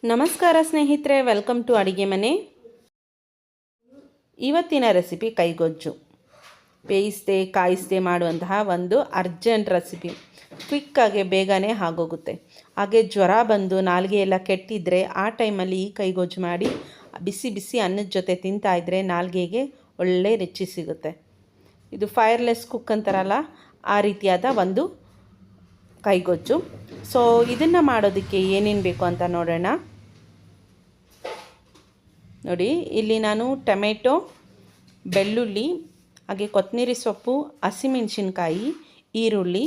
ನಮಸ್ಕಾರ ಸ್ನೇಹಿತರೆ, welcome to ಅಡಿಗೆ ಮನೆ. ಇವತ್ತಿನ ರೆಸಿಪಿ ಕೈಗೊಜ್ಜು. ಬೇಯಿಸದೆ ಕಾಯಿಸದೆ ಮಾಡುವಂತಹ ಒಂದು ಅರ್ಜೆಂಟ್ ರೆಸಿಪಿ. ಕ್ವಿಕ್ಕಾಗಿ ಬೇಗನೆ ಆಗೋಗುತ್ತೆ. ಹಾಗೆ ಜ್ವರ ಬಂದು ನಾಲಿಗೆ ಎಲ್ಲ ಕೆಟ್ಟಿದ್ರೆ ಆ ಟೈಮಲ್ಲಿ ಈ ಕೈಗೊಜ್ಜು ಮಾಡಿ ಬಿಸಿ ಬಿಸಿ ಅನ್ನದ ಜೊತೆ ತಿಂತಾಯಿದ್ರೆ ನಾಲಿಗೆಗೆ ಒಳ್ಳೆ ರುಚಿ ಸಿಗುತ್ತೆ. ಇದು ಫೈರ್ಲೆಸ್ ಕುಕ್ ಅಂತಾರಲ್ಲ, ಆ ರೀತಿಯಾದ ಒಂದು ಕೈಗೊಜ್ಜು. ಸೊ ಇದನ್ನು ಮಾಡೋದಕ್ಕೆ ಏನೇನು ಬೇಕು ಅಂತ ನೋಡೋಣ. ನೋಡಿ, ಇಲ್ಲಿ ನಾನು ಟೊಮೆಟೊ, ಬೆಳ್ಳುಳ್ಳಿ, ಹಾಗೆ ಕೊತ್ತಂಬರಿ ಸೊಪ್ಪು, ಹಸಿಮೆಣಸಿನ್ಕಾಯಿ, ಈರುಳ್ಳಿ,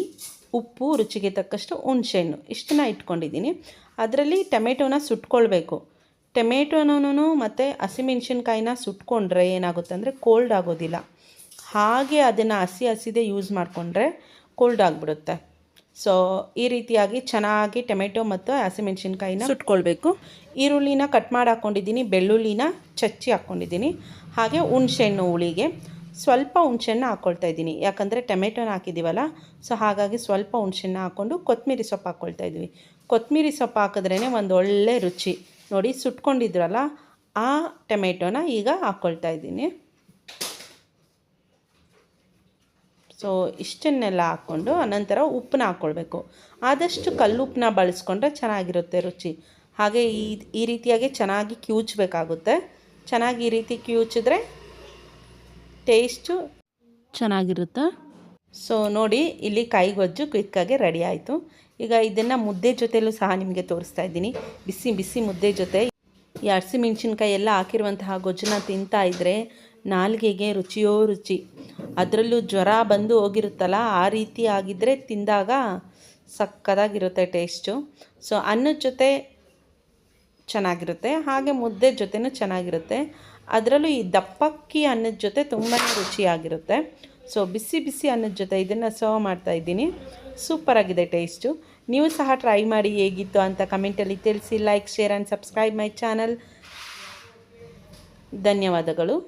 ಉಪ್ಪು, ರುಚಿಗೆ ತಕ್ಕಷ್ಟು ಹುಣಸೆಹಣ್ಣು ಇಷ್ಟನ್ನ ಇಟ್ಕೊಂಡಿದ್ದೀನಿ. ಅದರಲ್ಲಿ ಟೊಮೆಟೊನ ಸುಟ್ಕೊಳ್ಬೇಕು. ಟೊಮೆಟೊನೂ ಮತ್ತು ಹಸಿಮೆಣಸಿನ್ಕಾಯಿನ ಸುಟ್ಕೊಂಡ್ರೆ ಏನಾಗುತ್ತೆ ಅಂದರೆ ಕೋಲ್ಡ್ ಆಗೋದಿಲ್ಲ. ಹಾಗೆ ಅದನ್ನು ಹಸಿದೇ ಯೂಸ್ ಮಾಡಿಕೊಂಡ್ರೆ ಕೋಲ್ಡ್ ಆಗಿಬಿಡುತ್ತೆ. ಸೊ ಈ ರೀತಿಯಾಗಿ ಚೆನ್ನಾಗಿ ಟೊಮೆಟೊ ಮತ್ತು ಹಸಿಮೆಣಸಿನ್ಕಾಯಿನ ಸುಟ್ಕೊಳ್ಬೇಕು. ಈರುಳ್ಳಿನ ಕಟ್ ಮಾಡಿ ಹಾಕ್ಕೊಂಡಿದ್ದೀನಿ, ಬೆಳ್ಳುಳ್ಳಿನ ಚಚ್ಚಿ ಹಾಕ್ಕೊಂಡಿದ್ದೀನಿ, ಹಾಗೆ ಹುಣಸೆಹಣ್ಣು ಹುಳಿಗೆ ಸ್ವಲ್ಪ ಹುಣಸೆಹಣ್ಣು ಹಾಕ್ಕೊಳ್ತಾ ಇದ್ದೀನಿ. ಯಾಕಂದರೆ ಟೊಮೆಟೊನ ಹಾಕಿದ್ದೀವಲ್ಲ, ಸೊ ಹಾಗಾಗಿ ಸ್ವಲ್ಪ ಹುಣಸೆಹಣ್ಣು ಹಾಕ್ಕೊಂಡು ಕೊತ್ತಂಬರಿ ಸೊಪ್ಪು ಹಾಕ್ಕೊಳ್ತಾ ಇದ್ವಿ. ಕೊತ್ತಂಬರಿ ಸೊಪ್ಪು ಹಾಕಿದ್ರೇ ಒಂದು ಒಳ್ಳೆ ರುಚಿ. ನೋಡಿ, ಸುಟ್ಕೊಂಡಿದ್ರಲ್ಲ ಆ ಟೊಮೆಟೊನ ಈಗ ಹಾಕ್ಕೊಳ್ತಾ ಇದ್ದೀನಿ. ಸೊ ಇಷ್ಟನ್ನೆಲ್ಲ ಹಾಕ್ಕೊಂಡು ಅನಂತರ ಉಪ್ಪನ್ನ ಹಾಕ್ಕೊಳ್ಬೇಕು. ಆದಷ್ಟು ಕಲ್ಲುಪ್ಪನ್ನ ಬಳಸ್ಕೊಂಡ್ರೆ ಚೆನ್ನಾಗಿರುತ್ತೆ ರುಚಿ. ಹಾಗೆ ಈ ರೀತಿಯಾಗಿ ಚೆನ್ನಾಗಿ ಕಿವುಚಬೇಕಾಗುತ್ತೆ. ಚೆನ್ನಾಗಿ ಈ ರೀತಿ ಕಿವುಚಿದ್ರೆ ಟೇಸ್ಟು ಚೆನ್ನಾಗಿರುತ್ತೆ. ಸೊ ನೋಡಿ, ಇಲ್ಲಿ ಕೈಗೊಜ್ಜು ಕ್ವಿಕ್ಕಾಗಿ ರೆಡಿ ಆಯಿತು. ಈಗ ಇದನ್ನು ಮುದ್ದೆ ಜೊತೆಲೂ ಸಹ ನಿಮಗೆ ತೋರಿಸ್ತಾ ಇದ್ದೀನಿ. ಬಿಸಿ ಬಿಸಿ ಮುದ್ದೆ ಜೊತೆ ಈ ಹಸಿಮೆಣ್ಸಿನ್ಕಾಯಿ ಎಲ್ಲ ಹಾಕಿರುವಂತಹ ಗೊಜ್ಜನ್ನ ತಿಂತಾ ಇದ್ದರೆ ನಾಲಿಗೆಗೆ ರುಚಿಯೋ ರುಚಿ. ಅದರಲ್ಲೂ ಜ್ವರ ಬಂದು ಹೋಗಿರುತ್ತಲ್ಲ, ಆ ರೀತಿ ಆಗಿದ್ದರೆ ತಿಂದಾಗ ಸಕ್ಕತ್ತಾಗಿರುತ್ತೆ ಟೇಸ್ಟು. ಸೊ ಅನ್ನದ ಜೊತೆ ಚೆನ್ನಾಗಿರುತ್ತೆ, ಹಾಗೆ ಮುದ್ದೆ ಜೊತೆನೂ ಚೆನ್ನಾಗಿರುತ್ತೆ. ಅದರಲ್ಲೂ ಈ ದಪ್ಪಕ್ಕಿ ಅನ್ನದ ಜೊತೆ ತುಂಬಾ ರುಚಿಯಾಗಿರುತ್ತೆ. ಸೊ ಬಿಸಿ ಬಿಸಿ ಅನ್ನದ ಜೊತೆ ಇದನ್ನು ಸರ್ವ್ ಮಾಡ್ತಾಯಿದ್ದೀನಿ. ಸೂಪರಾಗಿದೆ ಟೇಸ್ಟು. ನೀವು ಸಹ ಟ್ರೈ ಮಾಡಿ ಹೇಗಿತ್ತು ಅಂತ ಕಮೆಂಟಲ್ಲಿ ತಿಳಿಸಿ. Like, share and subscribe my channel. ಧನ್ಯವಾದಗಳು.